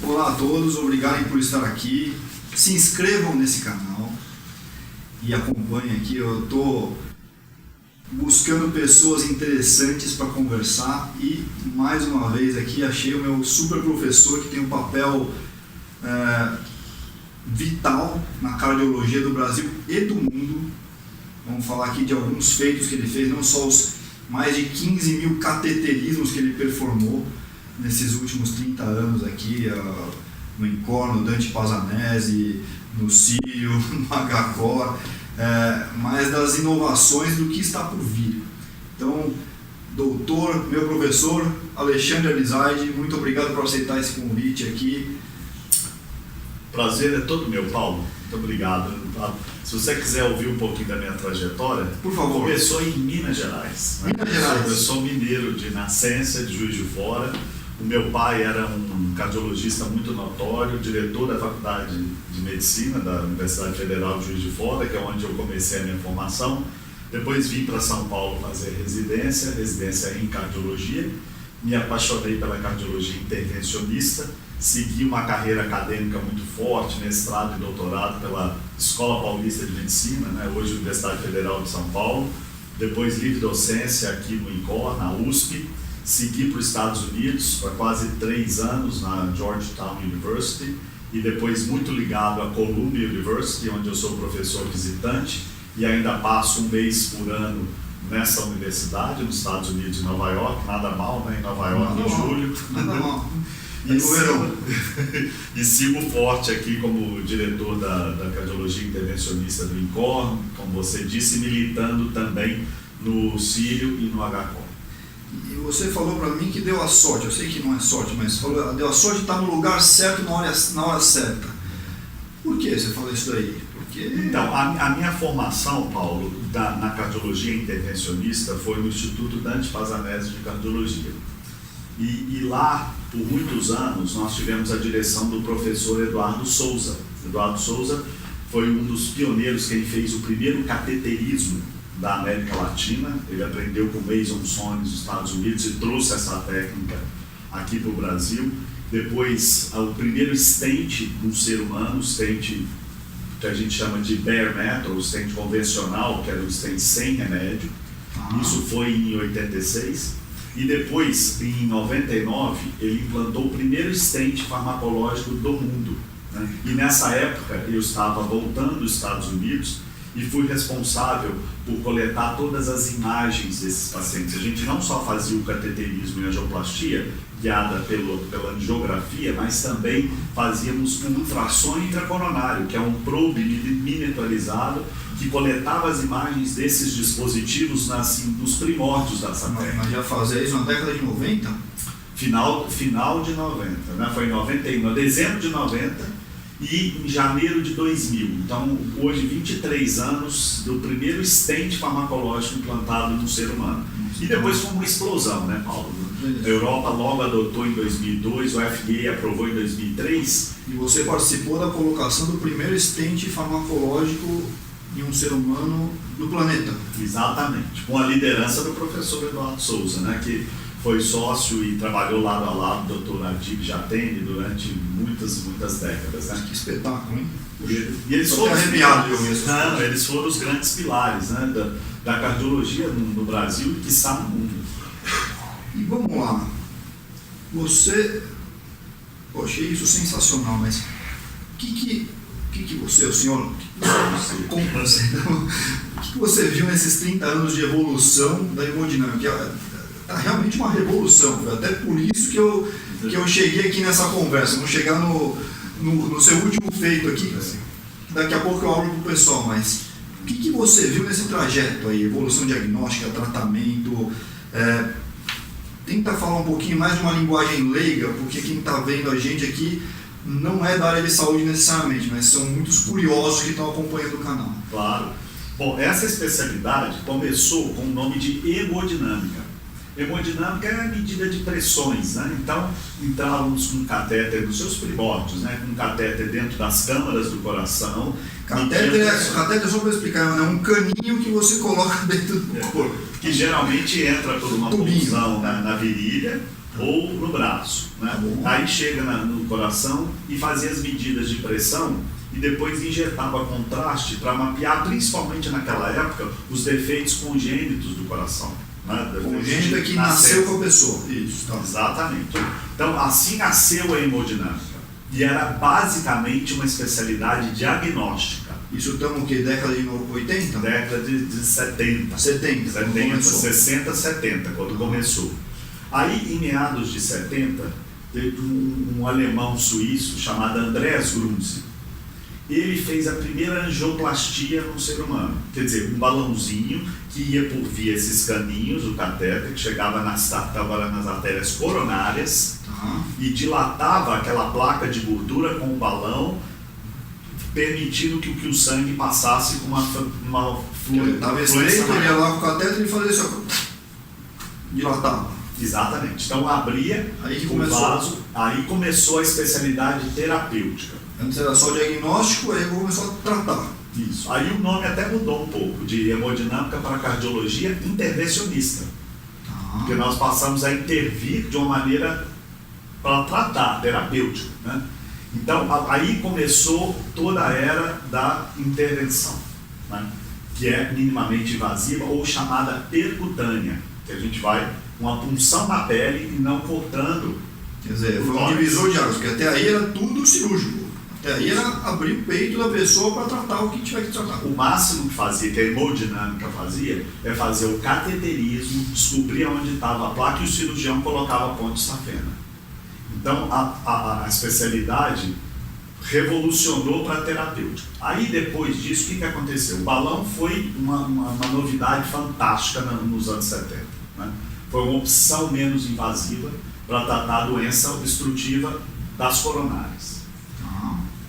Olá a todos, obrigado por estar aqui. Se inscrevam nesse canal e acompanhem aqui. Eu estou buscando pessoas interessantes para conversar e, mais uma vez aqui, achei o meu super professor que tem um papel vital na cardiologia do Brasil e do mundo. Vamos falar aqui de alguns feitos que ele fez, não só os mais de 15 mil cateterismos que ele performou nesses últimos 30 anos aqui, no INCOR, no Dante Pazzanese, no Círio, no HCOR, mas das inovações do que está por vir. Então, doutor, meu professor, Alexandre Alizaide, muito obrigado por aceitar esse convite aqui. Prazer é todo meu, Paulo. Muito obrigado. Se você quiser ouvir um pouquinho da minha trajetória, por favor. Começou em Minas Gerais. Minas Gerais. Eu sou mineiro de nascença, de Juiz de Fora. O meu pai era um cardiologista muito notório, diretor da Faculdade de Medicina da Universidade Federal de Juiz de Fora, que é onde eu comecei a minha formação. Depois vim para São Paulo fazer residência em cardiologia. Me apaixonei pela cardiologia intervencionista, segui uma carreira acadêmica muito forte, mestrado e doutorado pela Escola Paulista de Medicina, hoje Universidade Federal de São Paulo. Depois livre docência aqui no INCOR, na USP. Segui para os Estados Unidos por quase 3 anos na Georgetown University e depois muito ligado à Columbia University, onde eu sou professor visitante e ainda passo 1 mês por ano nessa universidade, nos Estados Unidos, em Nova York. Nada mal, em Nova York em julho. Nada mal. E sigo forte aqui como diretor da cardiologia intervencionista do INCOR, como você disse, militando também no Círio e no HCOR. E você falou para mim que deu a sorte, eu sei que não é sorte, mas falou, deu a sorte de estar no lugar certo na hora certa. Por que você falou isso daí? Porque... Então, a minha formação, Paulo, na cardiologia intervencionista foi no Instituto Dante Pazzanese de Cardiologia. E lá, por muitos anos, nós tivemos a direção do professor Eduardo Souza. Eduardo Souza foi um dos pioneiros que ele fez o primeiro cateterismo da América Latina. Ele aprendeu com Mason Sone nos Estados Unidos e trouxe essa técnica aqui para o Brasil. Depois, o primeiro stent no ser humano, stent que a gente chama de bare metal, o stent convencional, que era o stent sem remédio. Isso foi em 86. E depois, em 99, ele implantou o primeiro stent farmacológico do mundo. E nessa época, eu estava voltando dos Estados Unidos e fui responsável por coletar todas as imagens desses pacientes. A gente não só fazia o cateterismo e angioplastia, guiada pela angiografia, mas também fazíamos um ultrassom intracoronário, que é um probe miniaturizado que coletava as imagens desses dispositivos nos primórdios dessa técnica. Mas já fazia isso na década de 90? Final de 90, foi em dezembro de 90 e em janeiro de 2000. Então, hoje, 23 anos do primeiro stent farmacológico implantado no ser humano. E depois foi uma explosão, Paulo? A Europa logo adotou em 2002, o FDA aprovou em 2003. E você participou da colocação do primeiro stent farmacológico em um ser humano do planeta. Exatamente, com a liderança do professor Eduardo Souza, que foi sócio e trabalhou lado a lado do Dr. Adib Jatene durante muitas décadas. Que espetáculo, hein? E eles foram os grandes pilares da cardiologia no Brasil e quiçá no mundo. E vamos lá, eu achei isso sensacional, mas o que você, o senhor, o que você viu nesses 30 anos de evolução da hemodinâmica? É realmente uma revolução, foi até por isso que eu cheguei aqui nessa conversa. Vou chegar no seu último feito aqui, daqui a pouco eu abro para o pessoal, mas o que você viu nesse trajeto aí, evolução diagnóstica, tratamento? Tenta falar um pouquinho mais de uma linguagem leiga, porque quem está vendo a gente aqui não é da área de saúde necessariamente, mas são muitos curiosos que estão acompanhando o canal. Claro. Bom, essa especialidade começou com o nome de hemodinâmica. Hemodinâmica é a medida de pressões, Então, entrávamos com catéter nos seus primórdios, com catéter dentro das câmaras do coração. Catéter, só para explicar, é um caninho que você coloca dentro do corpo. Que geralmente entra por uma punção na virilha, ou no braço, né? Aí chega no coração e fazia as medidas de pressão e depois injetava contraste para mapear, principalmente naquela época, os defeitos congênitos do coração. Né? Congênito é que nasceu com a pessoa. Isso, tá. Exatamente. Então, assim nasceu a hemodinâmica. E era basicamente uma especialidade diagnóstica. Isso estamos o quê? Década de 80? Década de 70. 70, 60, 70, quando começou. Aí, em meados de 70, teve um alemão suíço chamado Andreas Grunze. Ele fez a primeira angioplastia no ser humano. Quer dizer, um balãozinho que ia por via esses caninhos, o catéter, que chegava nas artérias coronárias e dilatava aquela placa de gordura com o balão, permitindo que o sangue passasse com uma fluência. Estava estreito, ele ia lá com o catéter e fazia isso, dilatava. Exatamente. Então abria o vaso, aí começou a especialidade terapêutica. Antes era só diagnóstico, aí começou a tratar. Isso. Aí o nome até mudou um pouco, de hemodinâmica para cardiologia intervencionista. Porque nós passamos a intervir de uma maneira para tratar, terapêutica, né? Então, aí começou toda a era da intervenção, né? Que é minimamente invasiva ou chamada percutânea, que a gente vai com a punção na pele e não cortando. Quer dizer, foi um divisor de águas, porque até aí era tudo cirúrgico. Até aí era abrir o peito da pessoa para tratar o que tiver que tratar. O máximo que fazia, que a hemodinâmica fazia, é fazer o cateterismo, descobrir onde estava a placa e o cirurgião colocava a ponte safena. Então, a especialidade revolucionou para a terapêutica. Aí, depois disso, o que aconteceu? O balão foi uma novidade fantástica nos anos 70. Né? Foi uma opção menos invasiva para tratar a doença obstrutiva das coronárias.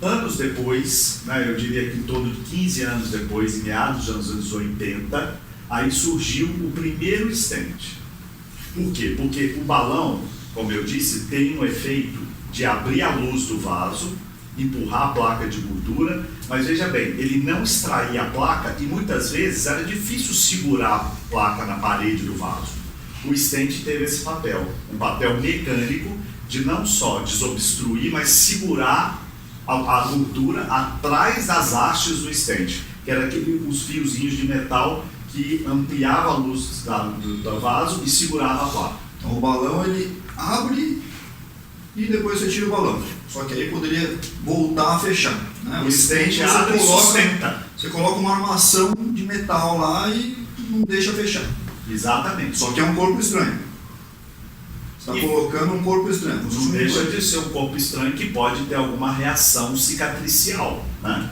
Anos depois, né, eu diria que em torno de 15 anos depois, em meados dos anos 80, aí surgiu o primeiro stent. Por quê? Porque o balão, como eu disse, tem um efeito de abrir a luz do vaso, empurrar a placa de gordura, mas veja bem, ele não extraía a placa e muitas vezes era difícil segurar a placa na parede do vaso. O stent teve esse papel, um papel mecânico de não só desobstruir, mas segurar a gordura atrás das hastes do stent, que era os fiozinhos de metal que ampliava a luz do vaso e segurava a placa. Então o balão ele abre e depois você tira o balão. Só que aí poderia voltar a fechar. Né? O stent abre e sustenta. Você coloca uma armação de metal lá e não deixa fechar. Exatamente. Só que é um corpo estranho. Está colocando um corpo estranho. Não deixa de ser um corpo estranho que pode ter alguma reação cicatricial, né?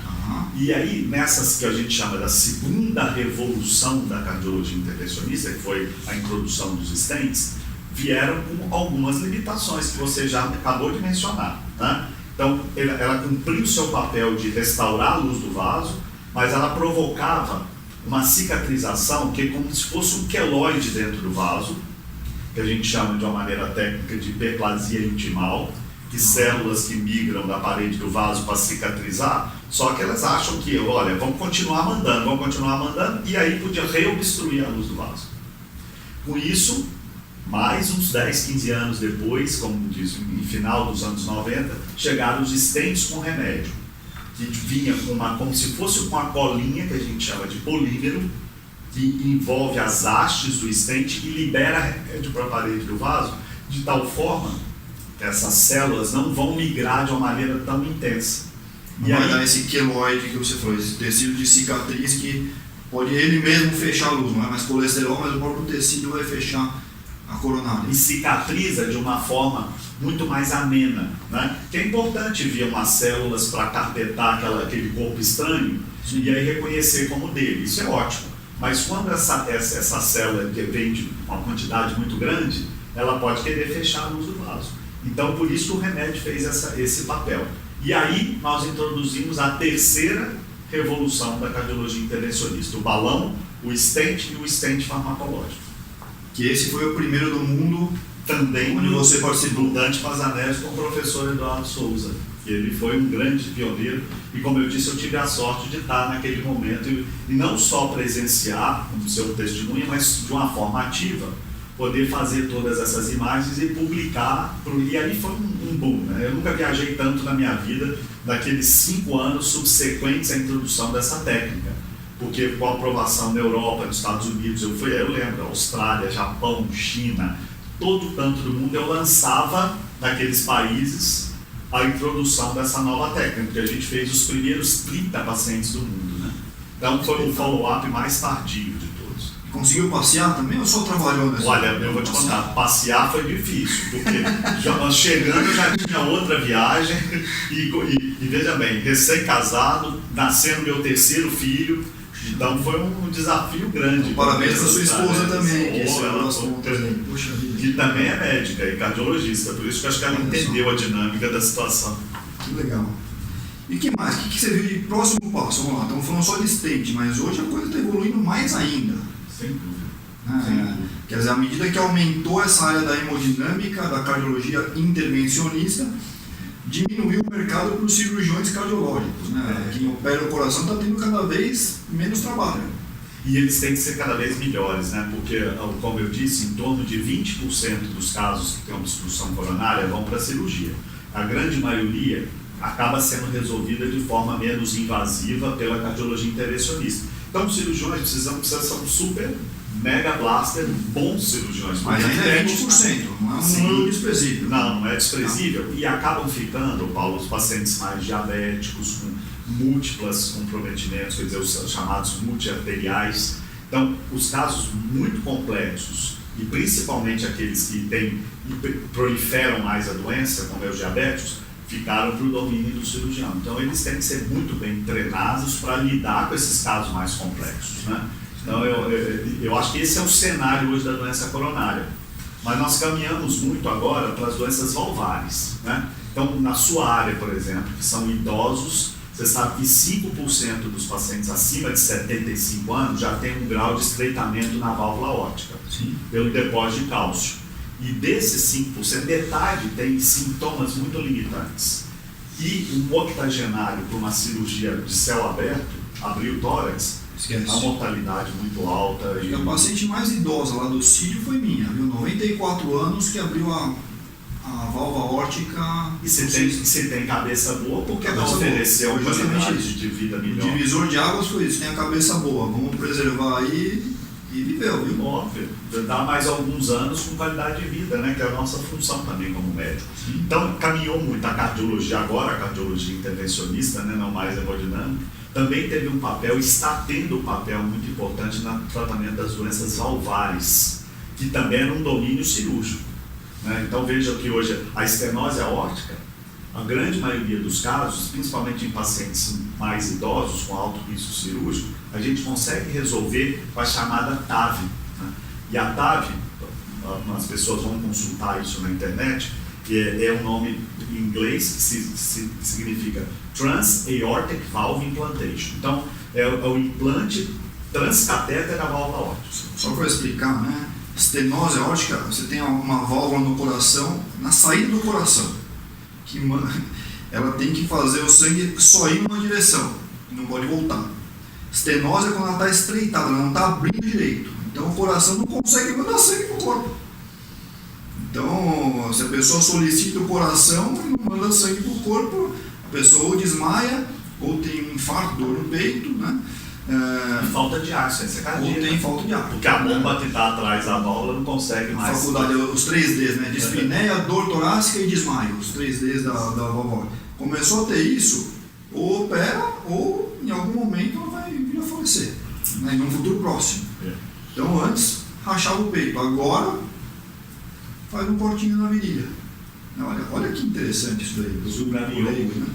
E aí, nessas que a gente chama da segunda revolução da cardiologia intervencionista, que foi a introdução dos stents, vieram com algumas limitações que você já acabou de mencionar, né? Então, ela cumpriu o seu papel de restaurar a luz do vaso, mas ela provocava uma cicatrização que é como se fosse um queloide dentro do vaso, que a gente chama de uma maneira técnica de hiperplasia intimal, que células que migram da parede do vaso para cicatrizar, só que elas acham que, olha, vamos continuar mandando, e aí podia reobstruir a luz do vaso. Com isso, mais uns 10, 15 anos depois, como diz, no final dos anos 90, chegaram os stents com remédio, que vinha como se fosse com a colinha, que a gente chama de polímero, que envolve as hastes do stent e libera remédio para a parede do vaso, de tal forma que essas células não vão migrar de uma maneira tão intensa. Não vai dar esse queloide que você falou, esse tecido de cicatriz que pode ele mesmo fechar a luz, não é mais colesterol, mas o próprio tecido vai fechar a coronária. E cicatriza de uma forma muito mais amena, né? Que é importante ver umas células para carpetar aquele corpo estranho. Sim. E aí reconhecer como dele, isso é ótimo. Mas quando essa célula vem de uma quantidade muito grande, ela pode querer fechar a luz do vaso. Então, por isso que o remédio fez esse papel. E aí, nós introduzimos a terceira revolução da cardiologia intervencionista: o balão, o stent e o stent farmacológico. Que esse foi o primeiro do mundo também, onde você participou. Do Dante Pazanese com o professor Eduardo Souza. Ele foi um grande pioneiro e, como eu disse, eu tive a sorte de estar naquele momento e não só presenciar o seu testemunho, mas de uma forma ativa poder fazer todas essas imagens e publicar. E aí foi um boom, né? Eu nunca viajei tanto na minha vida daqueles 5 anos subsequentes à introdução dessa técnica. Porque com a aprovação na Europa, nos Estados Unidos, eu lembro, Austrália, Japão, China, todo canto do mundo, eu lançava naqueles países a introdução dessa nova técnica, porque a gente fez os primeiros 30 pacientes do mundo, né? Então foi o follow-up mais tardio de todos. Conseguiu passear também ou só trabalhou nessa? Olha, eu vou te contar, passear foi difícil, porque nós chegando já tinha outra viagem e veja bem, recém-casado, nascendo meu 3º filho, então foi um desafio grande. Então, parabéns para sua esposa também, que também é médica e cardiologista, por isso que eu acho que ela entendeu a dinâmica da situação. Que legal. E que mais? O que você viu de próximo passo? Vamos lá, estamos falando só de stent, mas hoje a coisa está evoluindo mais ainda. Sem dúvida. Quer dizer, à medida que aumentou essa área da hemodinâmica, da cardiologia intervencionista, diminuiu o mercado para os cirurgiões cardiológicos, né? Quem opera o coração está tendo cada vez menos trabalho. E eles têm que ser cada vez melhores, né? Porque, como eu disse, em torno de 20% dos casos que têm obstrução coronária vão para a cirurgia. A grande maioria acaba sendo resolvida de forma menos invasiva pela cardiologia intervencionista. Então, os cirurgiões precisam ser super mega blaster, bons cirurgiões. Mas ainda é 20%, não é um número desprezível. Não é desprezível. E acabam ficando, Paulo, os pacientes mais diabéticos, com múltiplas comprometimentos, quer dizer, os chamados multiarteriais. Então, os casos muito complexos, e principalmente aqueles que proliferam mais a doença, como os diabéticos, ficaram para o domínio do cirurgião. Então, eles têm que ser muito bem treinados para lidar com esses casos mais complexos, né? Então, eu acho que esse é o cenário hoje da doença coronária. Mas nós caminhamos muito agora para as doenças valvares, né? Então, na sua área, por exemplo, que são idosos, você sabe que 5% dos pacientes acima de 75 anos já tem um grau de estreitamento na válvula aórtica, pelo depósito de cálcio. E desses 5%, metade tem sintomas muito limitantes. E um octogenário para uma cirurgia de céu aberto, abrir o tórax, esquece. A mortalidade muito alta. E a paciente mais idosa lá do Círio foi minha, viu? 94 anos, que abriu a válvula aórtica. E você tem cabeça boa, porque não ofereceu uma qualidade de vida melhor. O divisor de águas foi isso, tem a cabeça boa, vamos preservar aí, e viveu, viu? Óbvio, dar mais alguns anos com qualidade de vida, né? Que é a nossa função também como médico. Então, caminhou muito a cardiologia, agora a cardiologia intervencionista, né? Não mais hemodinâmica, também teve um papel, está tendo um papel muito importante no tratamento das doenças valvares, que também era um domínio cirúrgico, né? Então, veja que hoje a estenose aórtica, a grande maioria dos casos, principalmente em pacientes mais idosos com alto risco cirúrgico, a gente consegue resolver com a chamada TAV, né? E a TAV, as pessoas vão consultar isso na internet, que é um nome em inglês que significa Trans-Aortic Valve Implantation. Então, é o implante transcatéter da válvula aórtica. Só para explicar, né? Estenose aórtica, você tem uma válvula no coração, na saída do coração, que ela tem que fazer o sangue só ir numa direção, não pode voltar. Estenose é quando ela está estreitada, ela não está abrindo direito. Então o coração não consegue mandar sangue para o corpo. Então, se a pessoa solicita o coração e não manda sangue para o corpo, a pessoa ou desmaia, ou tem um infarto, dor no peito, né? Falta de ar, ciência cardíaca. Ou tem falta de ar. Porque a bomba que está atrás da válvula não consegue mais. Faculdade, os 3 Ds, né? Dispneia, dor torácica e desmaio. Os 3 Ds da válvula. Começou a ter isso, ou opera, ou em algum momento ela vai vir a falecer, né? Em um futuro próximo. Então antes, rachava o peito. Agora, faz um cortinho na virilha. Olha que interessante isso daí. Né?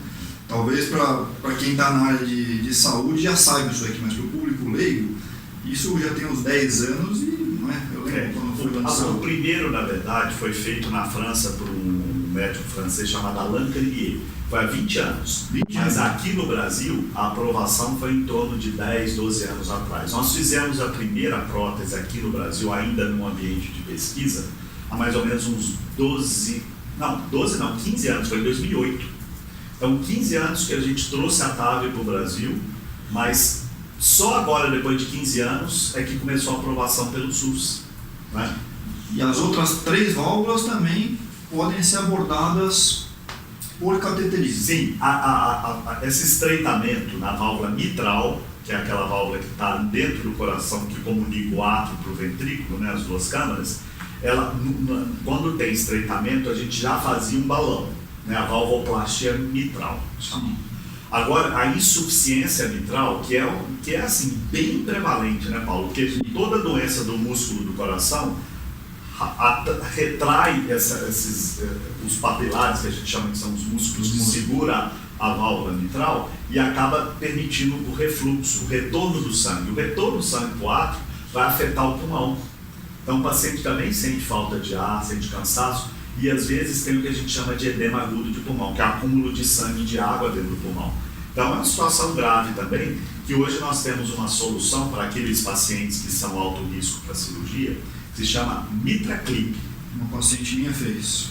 Talvez para quem está na área de saúde já saiba isso aqui, mas para o público leigo, isso já tem uns 10 anos e não é? Eu lembro quando foi lançado. O primeiro, na verdade, foi feito na França por um médico francês chamado Alain Crier. Foi há 20 anos. Mas aqui no Brasil, a aprovação foi em torno de 10, 12 anos atrás. Nós fizemos a primeira prótese aqui no Brasil, ainda num ambiente de pesquisa, há mais ou menos uns 15 anos, foi em 2008. Então, 15 anos que a gente trouxe a TAV para o Brasil, mas só agora, depois de 15 anos, é que começou a aprovação pelo SUS, né? E as outras 3 válvulas também podem ser abordadas por cateterismo. Sim, esse estreitamento na válvula mitral, que é aquela válvula que está dentro do coração, que comunica o átrio para o ventrículo, né, as 2 câmaras, ela, quando tem estreitamento, a gente já fazia um balão, né, a valvoplastia mitral. Sim. Agora, a insuficiência mitral, que é assim, bem prevalente, né, Paulo? Porque toda doença do músculo do coração retrai os papilares, que a gente chama que são os músculos que seguram a válvula mitral, e acaba permitindo o refluxo, o retorno do sangue. O retorno do sangue para o átrio vai afetar o pulmão. Então o paciente também sente falta de ar, sente cansaço, e às vezes tem o que a gente chama de edema agudo de pulmão, que é acúmulo de sangue e de água dentro do pulmão. Então é uma situação grave também, que hoje nós temos uma solução para aqueles pacientes que são alto risco para cirurgia, que se chama MitraClip. Uma paciente minha fez.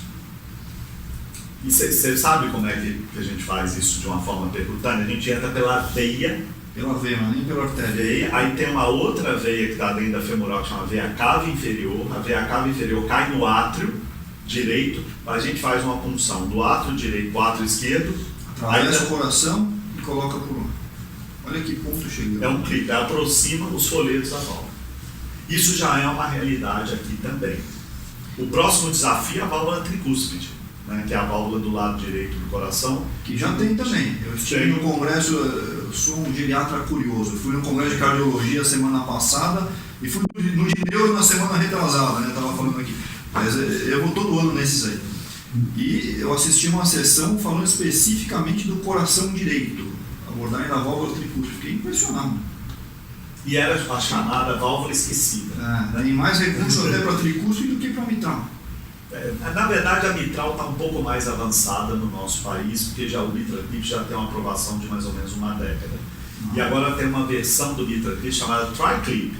E você sabe como é que a gente faz isso de uma forma percutânea? A gente entra pela veia. Pela veia, mas nem pela artéria. Aí tem uma outra veia que está dentro da femoral, que chama veia cava inferior. A veia cava inferior cai no átrio direito, a gente faz uma punção do átrio direito para o átrio esquerdo. Atravessa o coração e coloca por lá. Olha que ponto chega. É um clipe, aproxima os folhetos da válvula. Isso já é uma realidade aqui também. O próximo desafio é a válvula tricúspide, né, que é a válvula do lado direito do coração. Que já tem também. Eu estive no congresso, eu sou um geriatra curioso. Eu fui no congresso de cardiologia semana passada e fui no de neuro na semana retrasada, né? Estava falando aqui. Mas eu vou todo ano nesses aí. E eu assisti uma sessão falando especificamente do coração direito, abordagem da válvula tricúspide. Fiquei impressionado. E era a chamada válvula esquecida. Tem mais recursos até para tricúspide do que para mitral. Na verdade, a mitral está um pouco mais avançada no nosso país, porque já o MitraClip já tem uma aprovação de mais ou menos uma década. E agora tem uma versão do MitraClip chamada TriClip,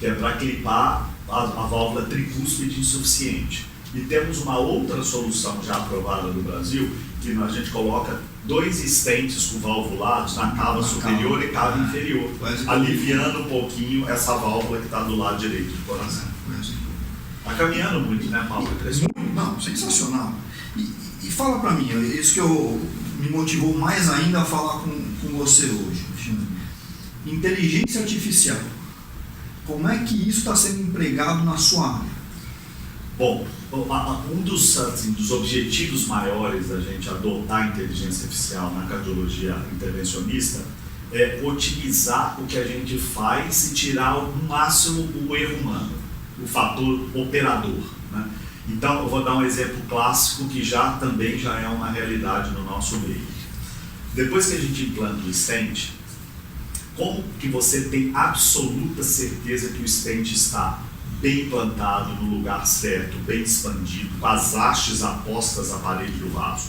que é para clipar a válvula tricúspide insuficiente. E temos uma outra solução já aprovada no Brasil, que a gente coloca 2 stents com valvulados na cava superior e cava inferior, aliviando um pouquinho essa válvula que está do lado direito do coração. Está caminhando muito, né, Paulo? Não, sensacional. E fala para mim, isso que me motivou mais ainda a falar com você hoje. Inteligência artificial. Como é que isso está sendo empregado na sua área? Bom, um dos objetivos maiores da gente adotar a inteligência artificial na cardiologia intervencionista é otimizar o que a gente faz e tirar ao máximo o erro humano, o fator operador, né? Então, eu vou dar um exemplo clássico que também já é uma realidade no nosso meio. Depois que a gente implanta o stent, como que você tem absoluta certeza que o stent está bem implantado no lugar certo, bem expandido, com as hastes apostas à parede do vaso?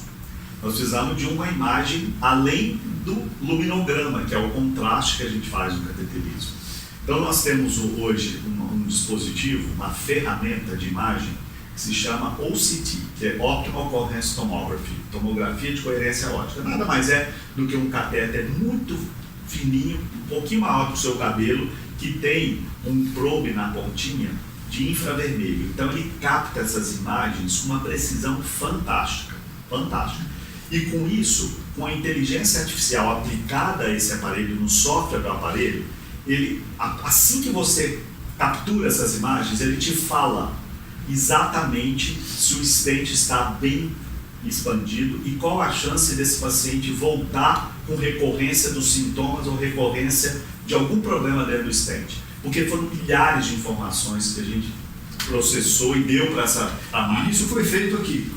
Nós precisamos de uma imagem além do luminograma, que é o contraste que a gente faz no cateterismo. Então nós temos hoje um dispositivo, uma ferramenta de imagem, que se chama OCT, que é Optical Coherence Tomography, tomografia de coerência óptica. Nada mais é do que um catéter muito fininho, um pouquinho maior que o seu cabelo, que tem um probe na pontinha de infravermelho. Então ele capta essas imagens com uma precisão fantástica, fantástica. E com isso, com a inteligência artificial aplicada a esse aparelho, no software do aparelho, assim que você captura essas imagens, ele te fala exatamente se o stent está bem expandido e qual a chance desse paciente voltar com recorrência dos sintomas ou recorrência de algum problema dentro do stent. Porque foram milhares de informações que a gente processou e deu para essa máquina. Isso foi feito aqui.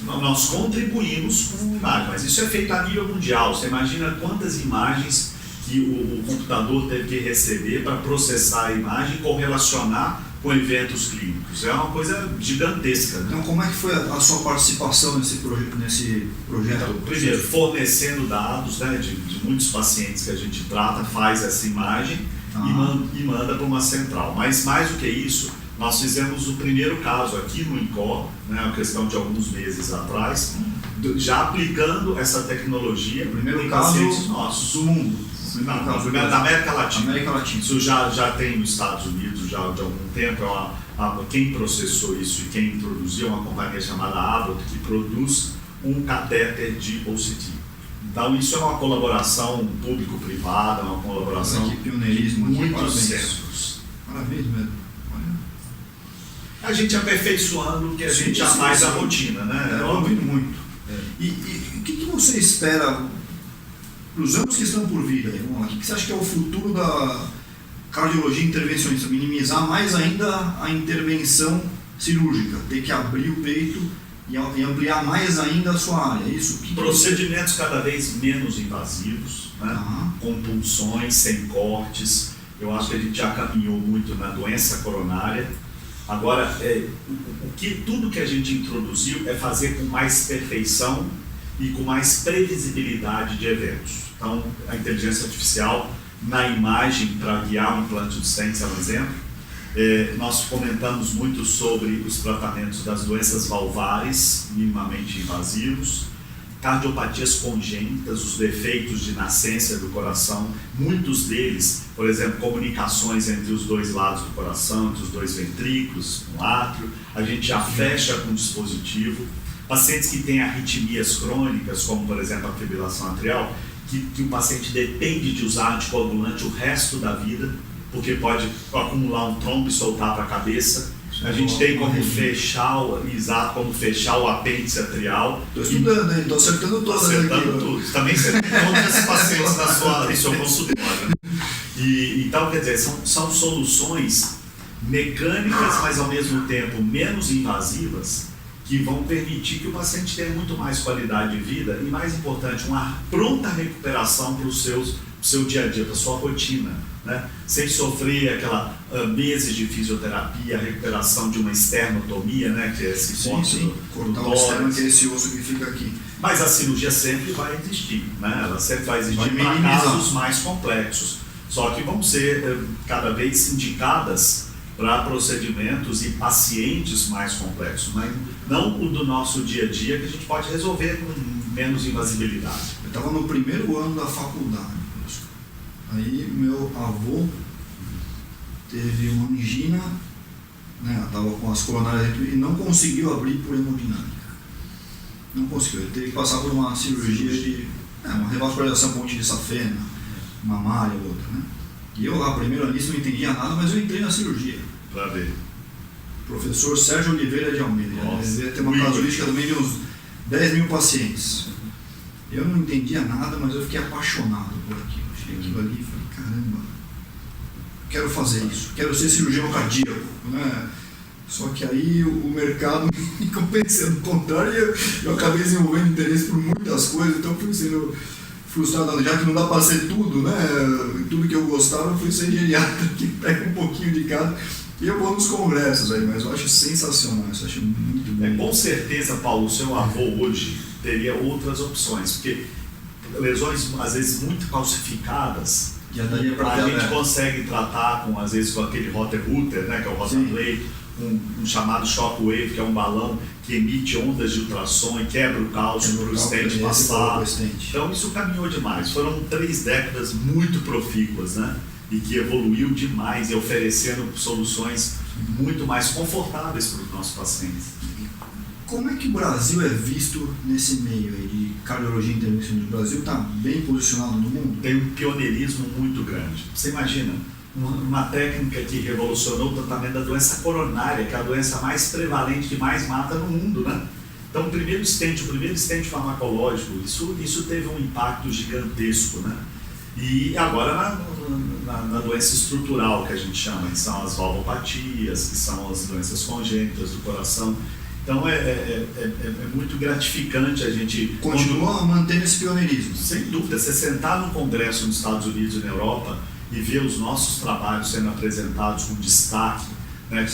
Nós contribuímos com imagem, mas isso é feito a nível mundial. Você imagina quantas imagens que o computador teve que receber para processar a imagem e correlacionar com eventos clínicos. É uma coisa gigantesca, né? Então, como é que foi a sua participação nesse projeto? Então, primeiro, fornecendo dados, né, de muitos pacientes que a gente trata, faz essa imagem e manda para uma central. Mas mais do que isso, nós fizemos o primeiro caso aqui no INCOR, né, uma questão de alguns meses atrás, já aplicando essa tecnologia. O primeiro caso nossos do mundo. Não, primeiro da América Latina. América Latina. Isso já tem nos Estados Unidos já de algum tempo, é quem processou isso e quem introduziu é uma companhia chamada Abbott, que produz um catéter de OCT. Então isso é uma colaboração público-privada, uma colaboração que pioneirismo aqui, muitos parabéns. centros. Parabéns mesmo. A gente aperfeiçoando o que a Sim, gente já sim, faz sim. a rotina, né? Eu ouvindo muito. E o que você espera para os anos que estão por vir? Aí? Vamos lá. O que você acha que é o futuro da cardiologia intervencionista? Minimizar mais ainda a intervenção cirúrgica, ter que abrir o peito e ampliar mais ainda a sua área. Isso? Procedimentos cada vez menos invasivos, né? Aham. Com punções, sem cortes. Eu acho que a gente já caminhou muito na doença coronária. Agora, tudo que a gente introduziu é fazer com mais perfeição e com mais previsibilidade de eventos. Então, a inteligência artificial na imagem para guiar um implante de stents é um exemplo. Nós comentamos muito sobre os tratamentos das doenças valvares minimamente invasivos, cardiopatias congênitas, os defeitos de nascença do coração, muitos deles, por exemplo, comunicações entre os dois lados do coração, entre os dois ventrículos, no átrio, a gente já fecha com o dispositivo. Pacientes que têm arritmias crônicas, como por exemplo a fibrilação atrial, que o paciente depende de usar anticoagulante o resto da vida, porque pode acumular um trombo e soltar para a cabeça. A gente tem como fechar o apêndice atrial. Estou estudando, hein? Estou acertando todas Acertando tudo. Também você tem todos esses pacientes no seu consultório. Então, quer dizer, são soluções mecânicas, mas ao mesmo tempo menos invasivas, que vão permitir que o paciente tenha muito mais qualidade de vida e, mais importante, uma pronta recuperação para o seu dia a dia, para a sua rotina, né? Sem sofrer aquela meses de fisioterapia, a recuperação de uma esternotomia, né? Que é esse corte cortar o externo, que é esse osso que fica aqui. Mas a cirurgia sempre vai existir, né? Ela sempre vai existir para minimizar. casos mais complexos, só que vão ser cada vez indicadas para procedimentos e pacientes mais complexos, mas não o do nosso dia a dia, que a gente pode resolver com menos invasibilidade. Eu estava no primeiro ano da faculdade, aí meu avô teve uma angina, né, estava com as coronárias e não conseguiu abrir por hemodinâmica. Não conseguiu, ele teve que passar por uma cirurgia de uma revascularização ponte de safena, mamária ou outra, né? E eu lá, primeiro anista, não entendia nada, mas eu entrei na cirurgia. Para ver. Professor Sérgio Oliveira de Almeida. Ele devia ter uma casuística também de uns 10 mil pacientes. Eu não entendia nada, mas eu fiquei apaixonado por aquilo. Achei aquilo ali e falei, caramba, quero fazer isso, quero ser cirurgião cardíaco, né? Só que aí o mercado me convencendo o contrário e eu acabei desenvolvendo interesse por muitas coisas, então fui sendo frustrado, já que não dá para ser tudo, né? Tudo que eu gostava, eu fui ser geriatra, que pega um pouquinho de cada. E eu vou nos congressos aí, mas eu acho sensacional, eu acho muito bom. Com certeza, Paulo, o seu avô hoje teria outras opções, porque lesões, às vezes, muito calcificadas, Já daria pra a gente consegue tratar, às vezes, com aquele Roter-Router, né, que é o Rotablade, um chamado Shockwave, que é um balão que emite ondas de ultrassom e quebra o cálcio para o stent passar. Então, isso caminhou demais. Foram 3 décadas muito profícuas, né? E que evoluiu demais e oferecendo soluções muito mais confortáveis para os nossos pacientes. Como é que o Brasil é visto nesse meio aí de cardiologia intervencionista? O Brasil está bem posicionado no mundo? Tem um pioneirismo muito grande. Você imagina, uma técnica que revolucionou o tratamento da doença coronária, que é a doença mais prevalente, que mais mata no mundo, né? Então, o primeiro stent farmacológico, isso teve um impacto gigantesco, né? E agora na doença estrutural, que a gente chama, que são as valvopatias, que são as doenças congênitas do coração. Então é muito gratificante a gente... Continua mantendo esse pioneirismo. Sem dúvida, você sentar num congresso nos Estados Unidos e na Europa e ver os nossos trabalhos sendo apresentados com destaque, né,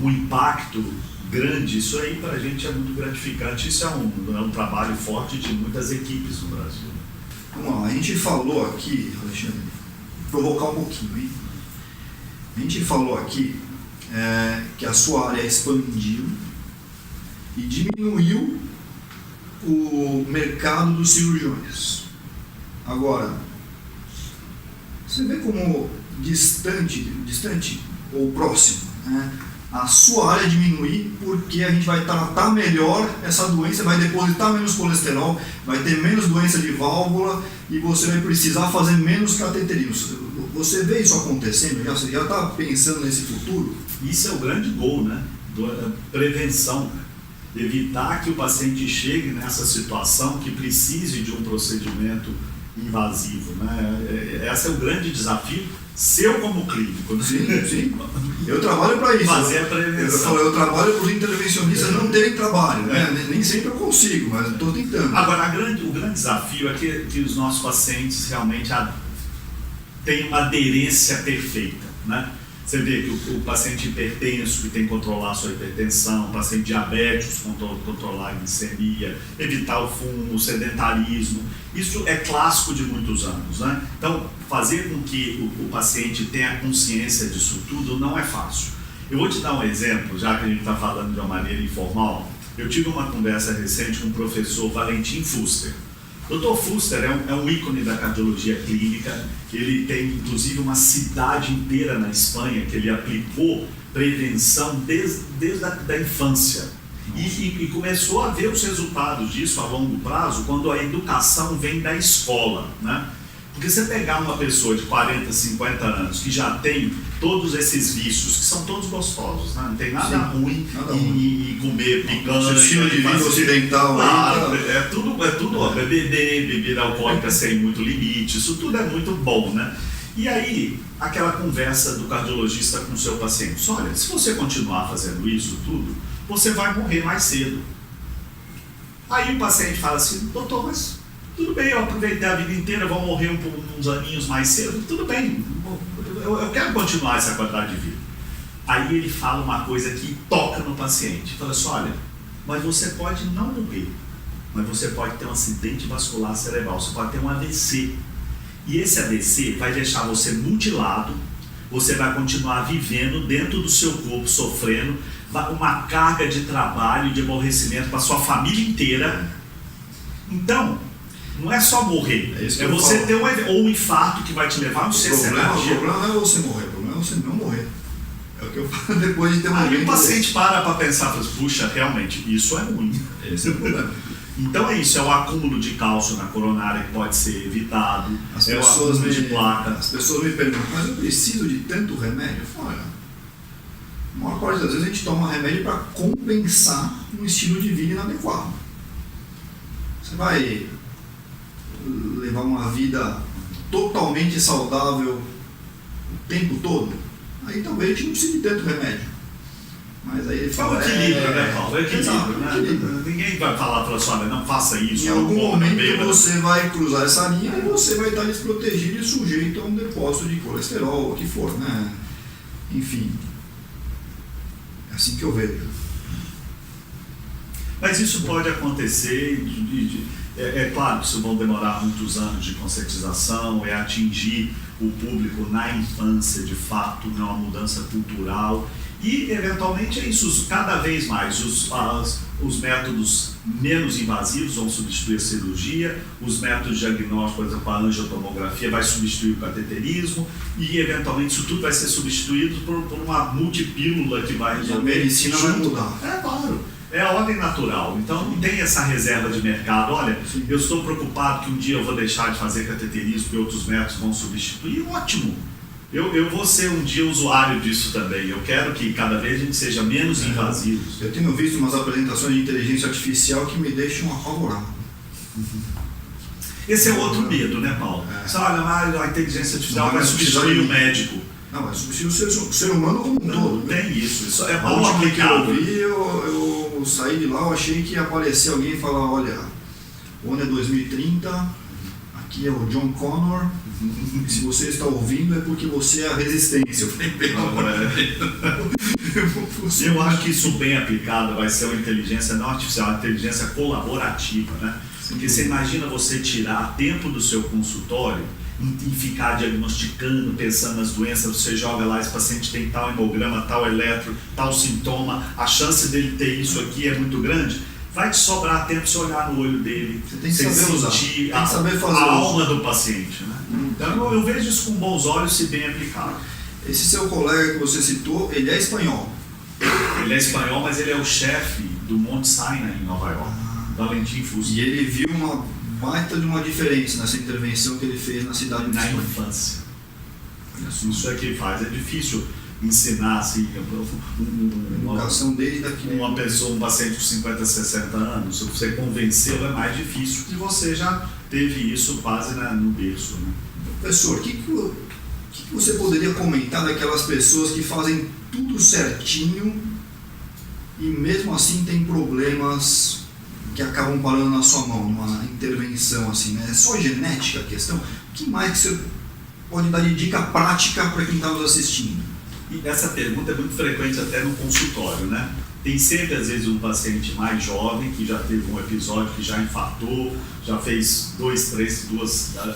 com um impacto grande, isso aí para a gente é muito gratificante. Isso é um trabalho forte de muitas equipes no Brasil. Vamos lá, a gente falou aqui, Alexandre, provocar um pouquinho, hein? A gente falou aqui que a sua área expandiu e diminuiu o mercado dos cirurgiões. Agora, você vê como distante ou próximo, né? a sua área diminuir, porque a gente vai tratar melhor essa doença, vai depositar menos colesterol, vai ter menos doença de válvula e você vai precisar fazer menos cateterismo. Você vê isso acontecendo? Você já está pensando nesse futuro? Isso é o grande gol, né? Prevenção. Evitar que o paciente chegue nessa situação que precise de um procedimento invasivo, né? Esse é o grande desafio seu como clínico, né? Sim. Eu trabalho para isso. Fazer a prevenção. Eu trabalho para os intervencionistas não terem trabalho, né? Nem sempre eu consigo, mas estou tentando. Agora, o grande desafio é que os nossos pacientes realmente têm uma aderência perfeita, né? Você vê que o paciente hipertenso que tem que controlar a sua hipertensão, o paciente diabético controlar a glicemia, evitar o fumo, o sedentarismo, isso é clássico de muitos anos, né? Então, fazer com que o paciente tenha consciência disso tudo não é fácil. Eu vou te dar um exemplo, já que a gente está falando de uma maneira informal. Eu tive uma conversa recente com o professor Valentim Fuster. O Dr. Fuster é um ícone da cardiologia clínica. Ele tem inclusive uma cidade inteira na Espanha que ele aplicou prevenção desde a infância e começou a ver os resultados disso a longo prazo quando a educação vem da escola, né? Porque você pegar uma pessoa de 40, 50 anos que já tem todos esses vícios, que são todos gostosos, né? Não tem nada ruim em comer picanha, estilo de vida ocidental. Claro, é tudo ó, bebida alcoólica sem muito limite, isso tudo é muito bom, né? E aí, aquela conversa do cardiologista com o seu paciente: olha, se você continuar fazendo isso tudo, você vai morrer mais cedo. Aí o paciente fala assim: doutor, mas tudo bem, eu aproveitei a vida inteira, vou morrer uns aninhos mais cedo, tudo bem, eu quero continuar essa qualidade de vida. Aí ele fala uma coisa que toca no paciente, fala assim: olha, mas você pode não morrer, mas você pode ter um acidente vascular cerebral, você pode ter um AVC, e esse AVC vai deixar você mutilado, você vai continuar vivendo dentro do seu corpo, sofrendo uma carga de trabalho, de aborrecimento para a sua família inteira. Então, não é só morrer, é você ter um infarto que vai te levar a um câncer. O problema não é você morrer, o problema é você não morrer. É o que eu falo depois de ter morrido. Aí o paciente para pensar, fala, puxa, realmente, isso é ruim. Esse é o problema. Então é isso, é o acúmulo de cálcio na coronária que pode ser evitado, o acúmulo de placa. As pessoas me perguntam: mas eu preciso de tanto remédio? Eu falo: olha, a maior parte das vezes a gente toma remédio para compensar um estilo de vida inadequado. Você vai levar uma vida totalmente saudável o tempo todo, aí talvez a gente não precise de tanto remédio. Mas aí ele fala: é o equilíbrio, né, Paulo? É o equilíbrio, né? Equilíbrio. Ninguém vai falar para você: olha, não faça isso. Em algum momento você vai cruzar essa linha e você vai estar desprotegido e sujeito a um depósito de colesterol, o que for, né? Enfim, é assim que eu vejo. Mas isso pode acontecer, é claro que isso vão demorar muitos anos de conscientização, é atingir o público na infância, de fato, é uma mudança cultural. E, eventualmente, é isso, cada vez mais os métodos menos invasivos vão substituir a cirurgia, os métodos diagnósticos, por exemplo, a angiotomografia vai substituir o cateterismo e, eventualmente, isso tudo vai ser substituído por uma multipílula que vai resolver. A medicina vai mudar. É claro, é a ordem natural, então não tem essa reserva de mercado. Olha, eu estou preocupado que um dia eu vou deixar de fazer cateterismo e outros métodos vão substituir, ótimo. Eu vou ser um dia usuário disso também. Eu quero que cada vez a gente seja menos invasivos. Eu tenho visto umas apresentações de inteligência artificial que me deixam apavorado. Esse é outro medo, né, Paulo? Você olha, a inteligência artificial vai substituir o médico. Não, vai substituir o ser humano como um todo. Não tem isso é a mal última que eu aplicado. ouvi, eu saí de lá, eu achei que ia aparecer alguém e falar: olha, o ano é 2030, aqui é o John Connor, se você está ouvindo é porque você é a resistência. Eu falei: pelo amor de Deus. Eu acho que isso bem aplicado vai ser uma inteligência não artificial, uma inteligência colaborativa, né? Porque você imagina você tirar tempo do seu consultório e ficar diagnosticando, pensando nas doenças, você joga lá, esse paciente tem tal hemograma, tal eletro, tal sintoma, a chance dele ter isso aqui é muito grande. Vai te sobrar tempo você olhar no olho dele, você tem que saber sentir usar. A alma do paciente, né? Então eu vejo isso com bons olhos se bem aplicado. Esse seu colega que você citou, ele é espanhol? Ele é espanhol, mas ele é o chefe do Mount Sinai em Nova York, Valentim Fuster. E ele viu uma baita de uma diferença nessa intervenção que ele fez na cidade de Na Espanha. infância. Isso é que faz. É difícil ensinar assim, Educação desde aqui. uma pessoa, um paciente de 50, 60 anos, se você convencê-lo é mais difícil, que você já teve isso quase no berço. Né? Professor, o que você poderia comentar daquelas pessoas que fazem tudo certinho e mesmo assim tem problemas que acabam parando na sua mão, numa intervenção assim, né? É só genética a questão? O que mais que você pode dar de dica prática para quem está nos assistindo? E essa pergunta é muito frequente até no consultório, né? Tem sempre, às vezes, um paciente mais jovem que já teve um episódio que já infartou, já fez duas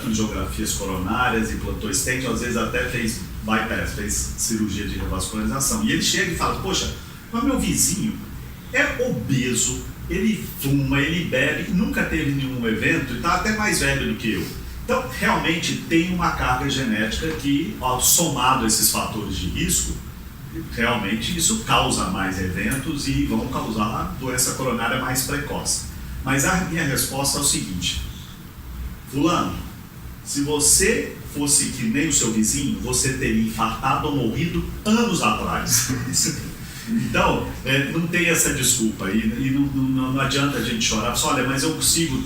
angiografias coronárias, implantou stent, às vezes até fez bypass, fez cirurgia de revascularização. E ele chega e fala, poxa, mas meu vizinho é obeso, ele fuma, ele bebe, nunca teve nenhum evento e está até mais velho do que eu. Então, realmente tem uma carga genética que, somado a esses fatores de risco, realmente isso causa mais eventos e vão causar doença coronária mais precoce. Mas a minha resposta é o seguinte: fulano, se você fosse que nem o seu vizinho, você teria infartado ou morrido anos atrás. Então, não tem essa desculpa e não adianta a gente chorar, olha, mas eu consigo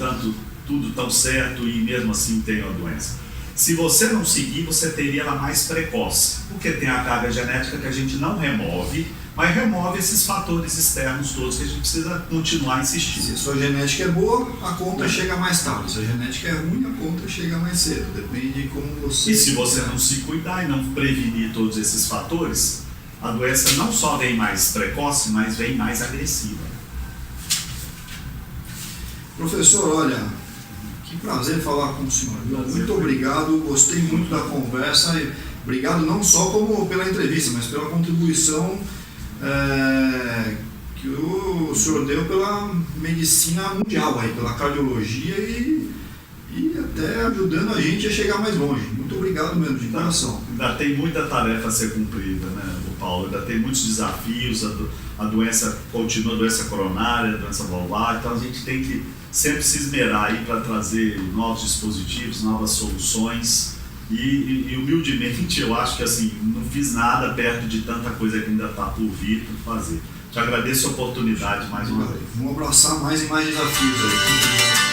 tudo tão certo e mesmo assim tenho a doença. Se você não seguir, você teria ela mais precoce, porque tem a carga genética que a gente não remove, mas remove esses fatores externos todos que a gente precisa continuar insistindo. Se a sua genética é boa, a conta chega mais tarde. Se a genética é ruim, a conta chega mais cedo. Depende de como você... E se você não se cuidar e não prevenir todos esses fatores, a doença não só vem mais precoce, mas vem mais agressiva. Professor, olha... Que prazer falar com o senhor. Muito obrigado, gostei muito da conversa. E obrigado não só pela entrevista, mas pela contribuição que o senhor deu pela medicina mundial, pela cardiologia e até ajudando a gente a chegar mais longe. Muito obrigado mesmo, de coração. Ainda tem muita tarefa a ser cumprida, né, Paulo? Ainda tem muitos desafios, a doença continua, a doença coronária, a doença valvar, então a gente tem que sempre se esmerar aí para trazer novos dispositivos, novas soluções e humildemente eu acho que assim, não fiz nada perto de tanta coisa que ainda está por vir, por fazer. Te agradeço a oportunidade mais uma vez. Vamos abraçar mais e mais desafios aí.